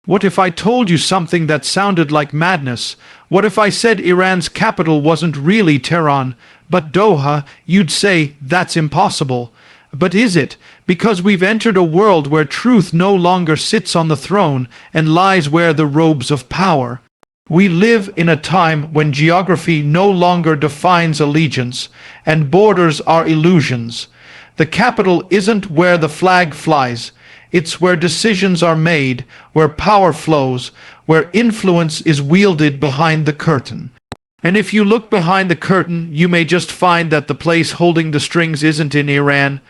What if I told you something that sounded like madness? What if I said Iran's capital wasn't really Tehran, but Doha? You'd say, that's impossible. But is it? Because we've entered a world where truth no longer sits on the throne and lies wear the robes of power. We live in a time when geography no longer defines allegiance, and borders are illusions. The capital isn't where the flag flies. It's where decisions are made, where power flows, where influence is wielded behind the curtain. And if you look behind the curtain, you may just find that the place holding the strings isn't in Iran,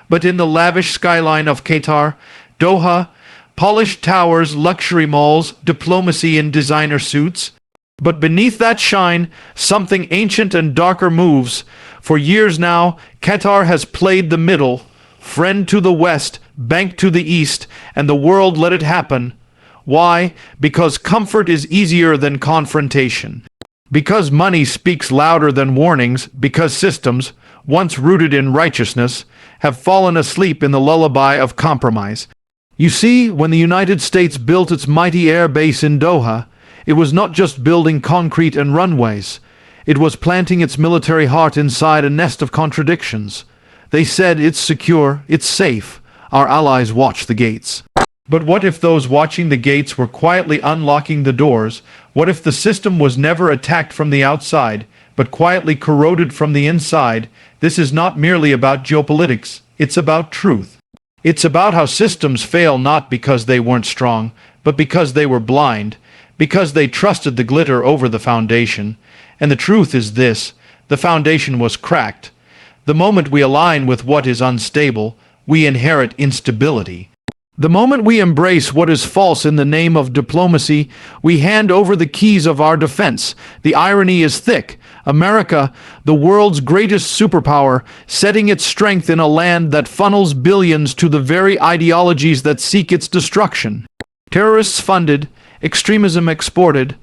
but in the lavish skyline of Qatar, Doha, polished towers, luxury malls, diplomacy in designer suits. But beneath that shine, something ancient and darker moves. For years now, Qatar has played the middle, friend to the west, bank to the east, and the world let it happen. Why? Because comfort is easier than confrontation. Because money speaks louder than warnings, because systems, once rooted in righteousness, have fallen asleep in the lullaby of compromise. You see, when the United States built its mighty air base in Doha, it was not just building concrete and runways. It was planting its military heart inside a nest of contradictions. They said it's secure, it's safe. Our allies watch the gates. But what if those watching the gates were quietly unlocking the doors? What if the system was never attacked from the outside, but quietly corroded from the inside? This is not merely about geopolitics, it's about truth. It's about how systems fail not because they weren't strong, but because they were blind, because they trusted the glitter over the foundation. And the truth is this: the foundation was cracked. The moment we align with what is unstable, we inherit instability. The moment we embrace what is false in the name of diplomacy, we hand over the keys of our defense. The irony is thick. America, the world's greatest superpower, setting its strength in a land that funnels billions to the very ideologies that seek its destruction. Terrorists funded, extremism exported,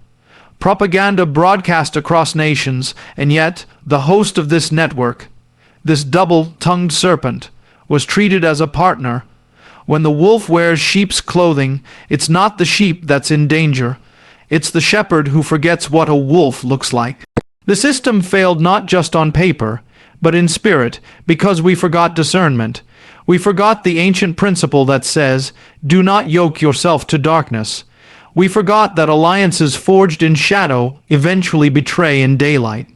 propaganda broadcast across nations, and yet the host of this network, this double-tongued serpent, was treated as a partner. When the wolf wears sheep's clothing, it's not the sheep that's in danger. It's the shepherd who forgets what a wolf looks like. The system failed not just on paper, but in spirit, because we forgot discernment. We forgot the ancient principle that says, "Do not yoke yourself to darkness." We forgot that alliances forged in shadow eventually betray in daylight.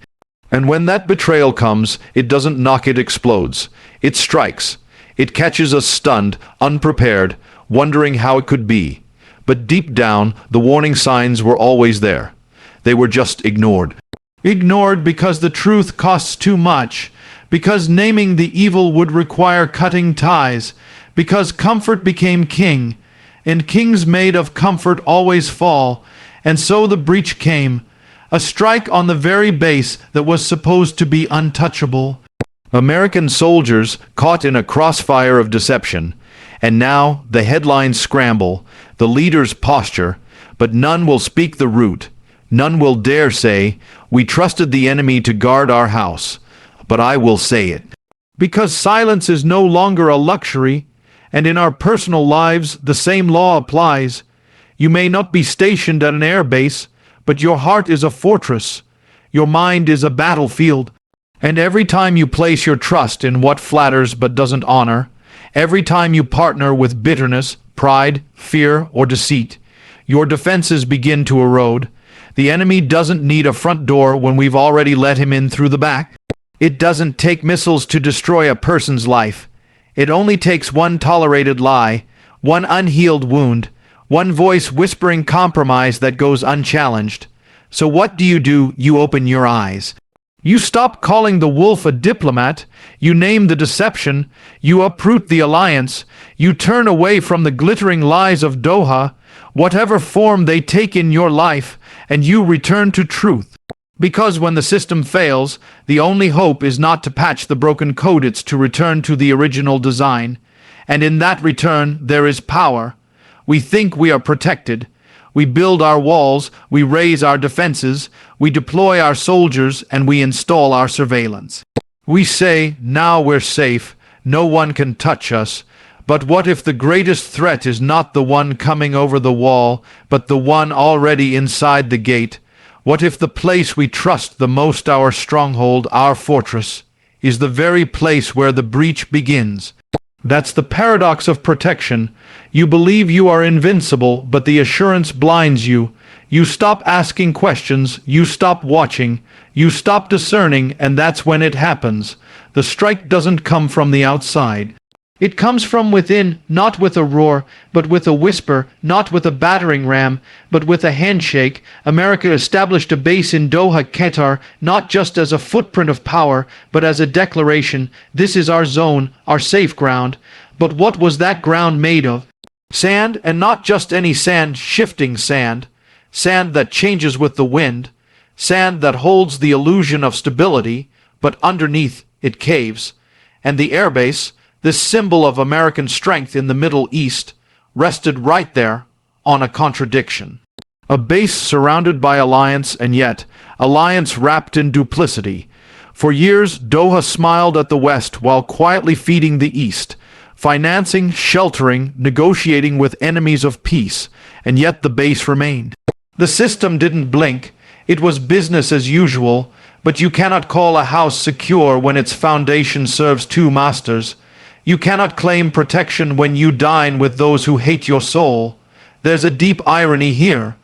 And when that betrayal comes, it doesn't knock, it explodes. It strikes. It catches us stunned, unprepared, wondering how it could be. But deep down, the warning signs were always there. They were just ignored. Ignored because the truth costs too much, because naming the evil would require cutting ties, because comfort became king, and kings made of comfort always fall, and so the breach came, a strike on the very base that was supposed to be untouchable. American soldiers caught in a crossfire of deception, and now the headlines scramble, the leaders posture, but none will speak the root. None will dare say, "We trusted the enemy to guard our house." But I will say it. Because silence is no longer a luxury, and in our personal lives the same law applies. You may not be stationed at an air base, but your heart is a fortress. Your mind is a battlefield. And every time you place your trust in what flatters but doesn't honor, every time you partner with bitterness, pride, fear, or deceit, your defenses begin to erode. The enemy doesn't need a front door when we've already let him in through the back. It doesn't take missiles to destroy a person's life. It only takes one tolerated lie, one unhealed wound, one voice whispering compromise that goes unchallenged. So what do? You open your eyes. You stop calling the wolf a diplomat, you name the deception, you uproot the alliance, you turn away from the glittering lies of Doha, whatever form they take in your life, and you return to truth. Because when the system fails, the only hope is not to patch the broken code, it's to return to the original design. And in that return, there is power. We think we are protected. We build our walls, we raise our defenses, we deploy our soldiers, and we install our surveillance. We say, now we're safe, no one can touch us, But what if the greatest threat is not the one coming over the wall, but the one already inside the gate? What if the place we trust the most, our stronghold, our fortress, is the very place where the breach begins? That's the paradox of protection. You believe you are invincible, but the assurance blinds you. You stop asking questions, you stop watching, you stop discerning, and that's when it happens. The strike doesn't come from the outside. It comes from within, not with a roar, but with a whisper, not with a battering ram, but with a handshake. America established a base in Doha, Qatar, not just as a footprint of power, but as a declaration: this is our zone, our safe ground. But what was that ground made of? Sand, and not just any sand, shifting sand. Sand that changes with the wind. Sand that holds the illusion of stability, but underneath it caves. And the airbase, this symbol of American strength in the Middle East, rested right there on a contradiction. A base surrounded by alliance, and yet alliance wrapped in duplicity. For years, Doha smiled at the West while quietly feeding the East, financing, sheltering, negotiating with enemies of peace, and yet the base remained. The system didn't blink. It was business as usual, but you cannot call a house secure when its foundation serves two masters. You cannot claim protection when you dine with those who hate your soul. There's a deep irony here.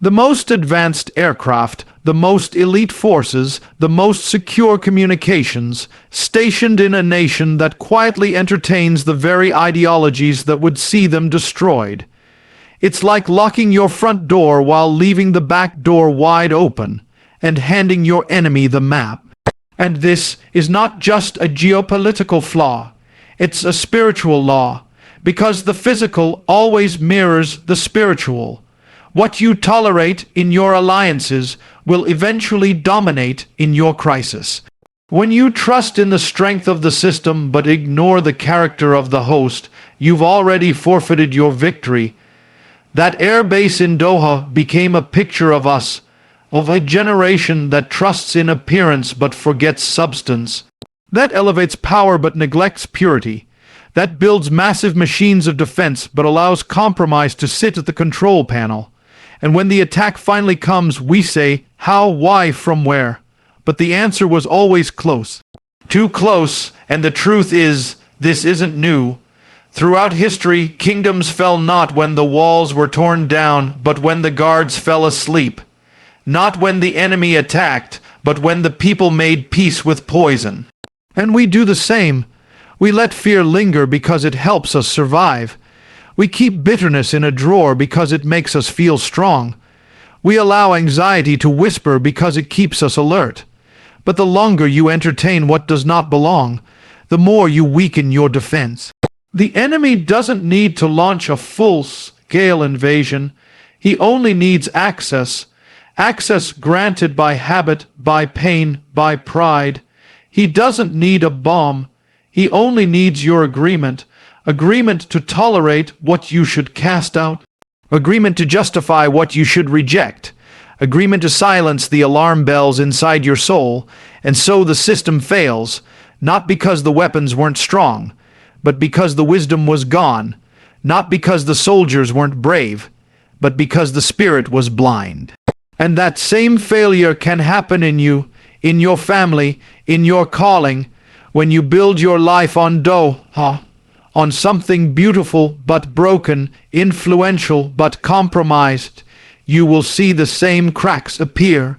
The most advanced aircraft, the most elite forces, the most secure communications, stationed in a nation that quietly entertains the very ideologies that would see them destroyed. It's like locking your front door while leaving the back door wide open, and handing your enemy the map. And this is not just a geopolitical flaw. It's a spiritual law, because the physical always mirrors the spiritual. What you tolerate in your alliances will eventually dominate in your crisis. When you trust in the strength of the system but ignore the character of the host, you've already forfeited your victory. That air base in Doha became a picture of us, of a generation that trusts in appearance but forgets substance. That elevates power but neglects purity. That builds massive machines of defense but allows compromise to sit at the control panel. And when the attack finally comes, we say, how, why, from where? But the answer was always close. Too close, and the truth is, this isn't new. Throughout history, kingdoms fell not when the walls were torn down, but when the guards fell asleep. Not when the enemy attacked, but when the people made peace with poison. And we do the same. We let fear linger because it helps us survive. We keep bitterness in a drawer because it makes us feel strong. We allow anxiety to whisper because it keeps us alert. But the longer you entertain what does not belong, the more you weaken your defense. The enemy doesn't need to launch a full-scale invasion. He only needs access. Access granted by habit, by pain, by pride. He doesn't need a bomb. He only needs your agreement. Agreement to tolerate what you should cast out. Agreement to justify what you should reject. Agreement to silence the alarm bells inside your soul. And so the system fails, not because the weapons weren't strong, but because the wisdom was gone. Not because the soldiers weren't brave, but because the spirit was blind. And that same failure can happen in you, in your family, in your calling, when you build your life on Doha, on something beautiful but broken, influential but compromised. You will see the same cracks appear.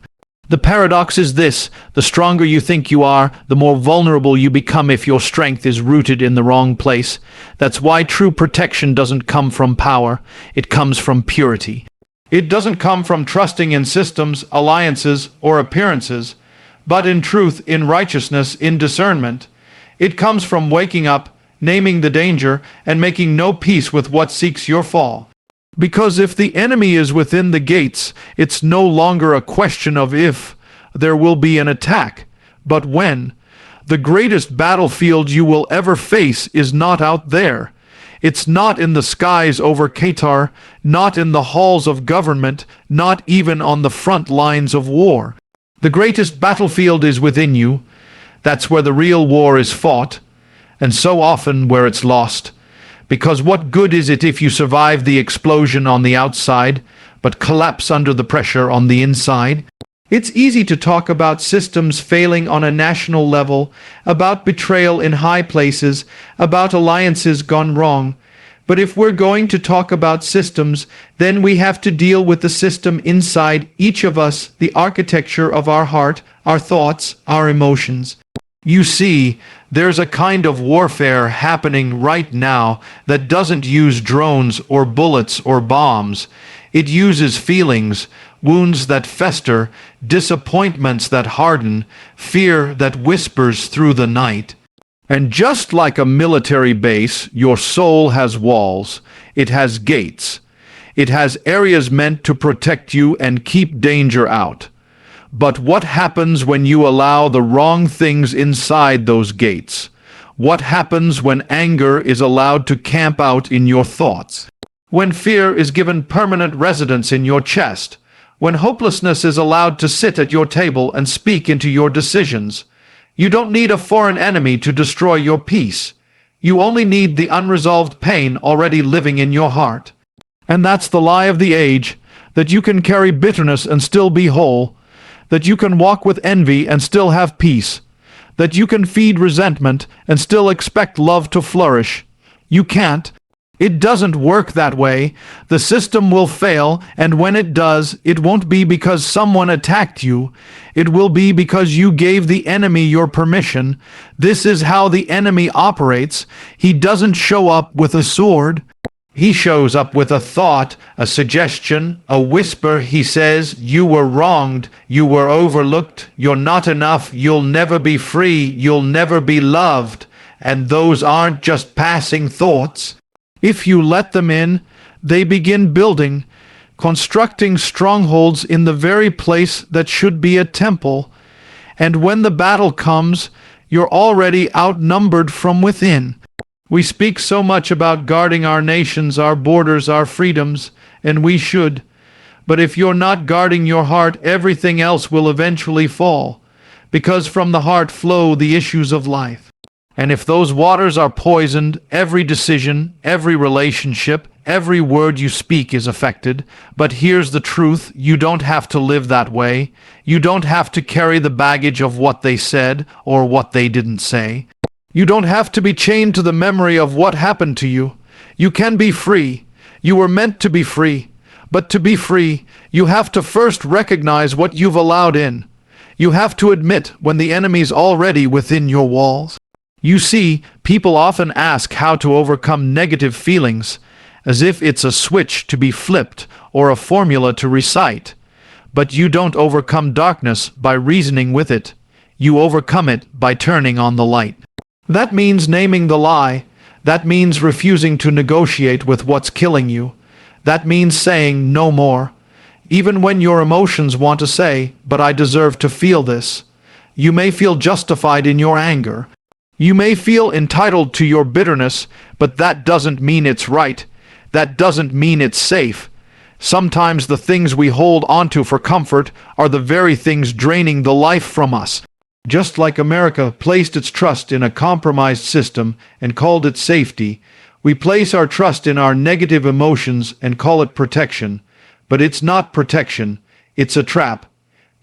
The paradox is this: the stronger you think you are, the more vulnerable you become if your strength is rooted in the wrong place. That's why true protection doesn't come from power, it comes from purity. It doesn't come from trusting in systems, alliances, or appearances, but in truth, in righteousness, in discernment. It comes from waking up, naming the danger, and making no peace with what seeks your fall. Because if the enemy is within the gates, it's no longer a question of if there will be an attack, but when. The greatest battlefield you will ever face is not out there. It's not in the skies over Qatar, not in the halls of government, not even on the front lines of war. The greatest battlefield is within you. That's where the real war is fought, and so often where it's lost. Because what good is it if you survive the explosion on the outside, but collapse under the pressure on the inside? It's easy to talk about systems failing on a national level, about betrayal in high places, about alliances gone wrong. But if we're going to talk about systems, then we have to deal with the system inside each of us, the architecture of our heart, our thoughts, our emotions. You see, there's a kind of warfare happening right now that doesn't use drones or bullets or bombs. It uses feelings, wounds that fester, disappointments that harden, fear that whispers through the night. And just like a military base, your soul has walls. It has gates. It has areas meant to protect you and keep danger out. But what happens when you allow the wrong things inside those gates? What happens when anger is allowed to camp out in your thoughts? When fear is given permanent residence in your chest? When hopelessness is allowed to sit at your table and speak into your decisions? You don't need a foreign enemy to destroy your peace. You only need the unresolved pain already living in your heart. And that's the lie of the age, that you can carry bitterness and still be whole, that you can walk with envy and still have peace, that you can feed resentment and still expect love to flourish. You can't. It doesn't work that way. The system will fail, and when it does, it won't be because someone attacked you. It will be because you gave the enemy your permission. This is how the enemy operates. He doesn't show up with a sword. He shows up with a thought, a suggestion, a whisper. He says, you were wronged, you were overlooked, you're not enough, you'll never be free, you'll never be loved. And those aren't just passing thoughts. If you let them in, they begin building, constructing strongholds in the very place that should be a temple. And when the battle comes, you're already outnumbered from within. We speak so much about guarding our nations, our borders, our freedoms, and we should. But if you're not guarding your heart, everything else will eventually fall, because from the heart flow the issues of life. And if those waters are poisoned, every decision, every relationship, every word you speak is affected. But here's the truth, you don't have to live that way. You don't have to carry the baggage of what they said or what they didn't say. You don't have to be chained to the memory of what happened to you. You can be free. You were meant to be free. But to be free, you have to first recognize what you've allowed in. You have to admit when the enemy's already within your walls. You see, people often ask how to overcome negative feelings, as if it's a switch to be flipped or a formula to recite. But you don't overcome darkness by reasoning with it. You overcome it by turning on the light. That means naming the lie. That means refusing to negotiate with what's killing you. That means saying no more. Even when your emotions want to say, but I deserve to feel this. You may feel justified in your anger. You may feel entitled to your bitterness, but that doesn't mean it's right. That doesn't mean it's safe. Sometimes the things we hold onto for comfort are the very things draining the life from us. Just like America placed its trust in a compromised system and called it safety, we place our trust in our negative emotions and call it protection. But it's not protection, it's a trap.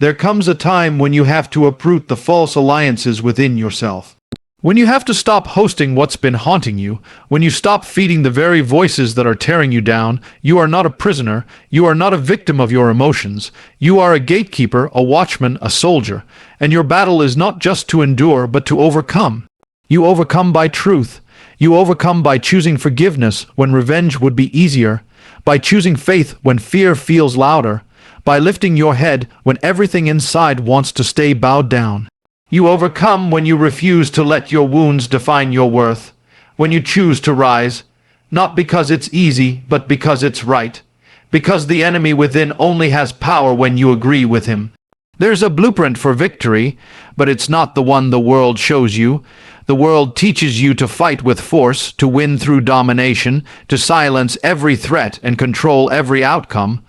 There comes a time when you have to uproot the false alliances within yourself. When you have to stop hosting what's been haunting you, when you stop feeding the very voices that are tearing you down, you are not a prisoner, you are not a victim of your emotions. You are a gatekeeper, a watchman, a soldier, and your battle is not just to endure, but to overcome. You overcome by truth. You overcome by choosing forgiveness when revenge would be easier, by choosing faith when fear feels louder, by lifting your head when everything inside wants to stay bowed down. You overcome when you refuse to let your wounds define your worth, when you choose to rise, not because it's easy, but because it's right, because the enemy within only has power when you agree with him. There's a blueprint for victory, but it's not the one the world shows you. The world teaches you to fight with force, to win through domination, to silence every threat and control every outcome.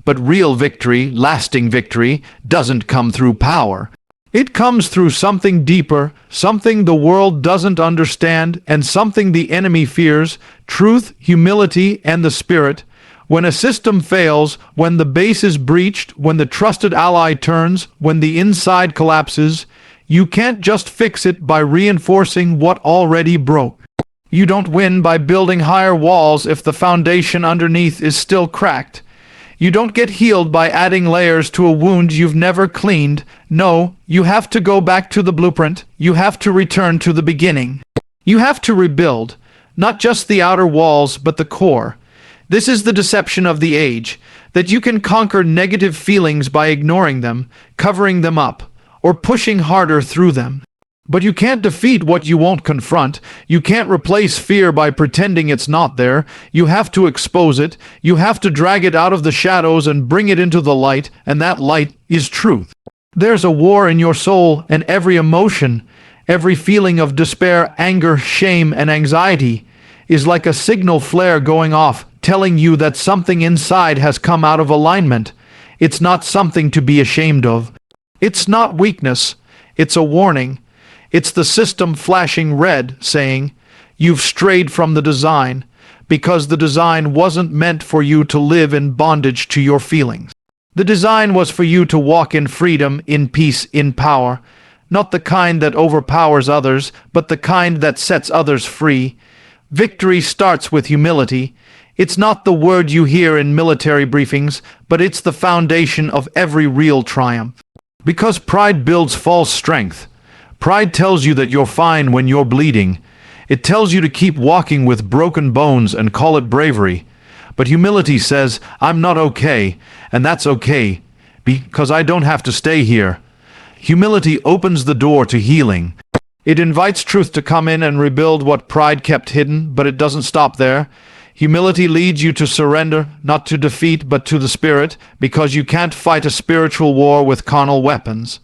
But real victory, lasting victory, doesn't come through power. It comes through something deeper, something the world doesn't understand, and something the enemy fears: truth, humility, and the Spirit. When a system fails, when the base is breached, when the trusted ally turns, when the inside collapses, you can't just fix it by reinforcing what already broke. You don't win by building higher walls if the foundation underneath is still cracked. You don't get healed by adding layers to a wound you've never cleaned. No, you have to go back to the blueprint. You have to return to the beginning. You have to rebuild, not just the outer walls, but the core. This is the deception of the age, that you can conquer negative feelings by ignoring them, covering them up, or pushing harder through them. But you can't defeat what you won't confront. You can't replace fear by pretending it's not there. You have to expose it. You have to drag it out of the shadows and bring it into the light, and that light is truth. There's a war in your soul, and every emotion, every feeling of despair, anger, shame, and anxiety is like a signal flare going off, telling you that something inside has come out of alignment. It's not something to be ashamed of. It's not weakness. It's a warning. It's the system flashing red, saying, you've strayed from the design, because the design wasn't meant for you to live in bondage to your feelings. The design was for you to walk in freedom, in peace, in power, not the kind that overpowers others, but the kind that sets others free. Victory starts with humility. It's not the word you hear in military briefings, but it's the foundation of every real triumph. Because pride builds false strength. Pride tells you that you're fine when you're bleeding. It tells you to keep walking with broken bones and call it bravery. But humility says, I'm not okay, and that's okay, because I don't have to stay here. Humility opens the door to healing. It invites truth to come in and rebuild what pride kept hidden, but it doesn't stop there. Humility leads you to surrender, not to defeat, but to the Spirit, because you can't fight a spiritual war with carnal weapons.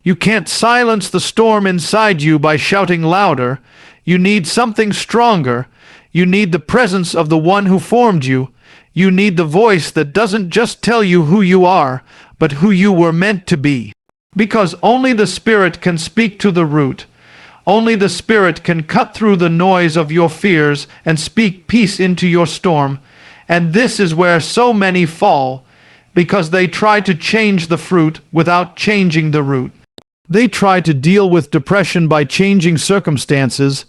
You can't silence the storm inside you by shouting louder. You need something stronger. You need the presence of the one who formed you. You need the voice that doesn't just tell you who you are, but who you were meant to be. Because only the Spirit can speak to the root. Only the Spirit can cut through the noise of your fears and speak peace into your storm. And this is where so many fall, because they try to change the fruit without changing the root. They try to deal with depression by changing circumstances.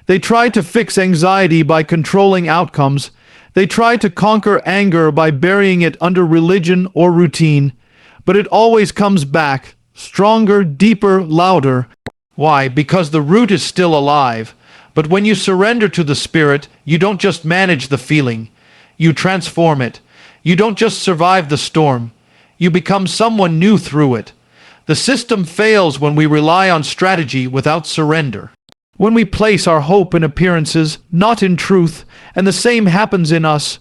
They try to fix anxiety by controlling outcomes. They try to conquer anger by burying it under religion or routine. But it always comes back, stronger, deeper, louder. Why? Because the root is still alive. But when you surrender to the Spirit, you don't just manage the feeling. You transform it. You don't just survive the storm. You become someone new through it. The system fails when we rely on strategy without surrender. When we place our hope in appearances, not in truth, and the same happens in us.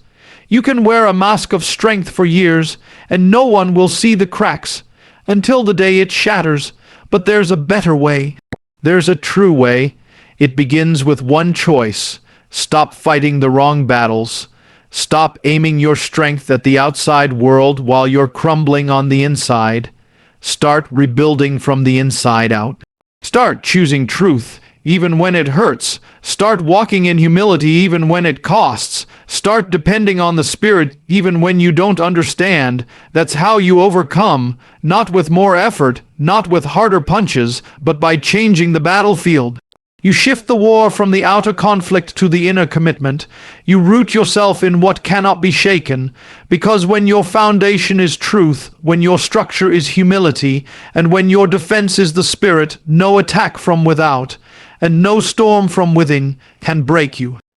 You can wear a mask of strength for years, and no one will see the cracks, until the day it shatters. But there's a better way. There's a true way. It begins with one choice. Stop fighting the wrong battles. Stop aiming your strength at the outside world while you're crumbling on the inside. Start rebuilding from the inside out. Start choosing truth, even when it hurts. Start walking in humility, even when it costs. Start depending on the Spirit, even when you don't understand. That's how you overcome, not with more effort, not with harder punches, but by changing the battlefield. You shift the war from the outer conflict to the inner commitment. You root yourself in what cannot be shaken, because when your foundation is truth, when your structure is humility, and when your defense is the Spirit, no attack from without, and no storm from within can break you.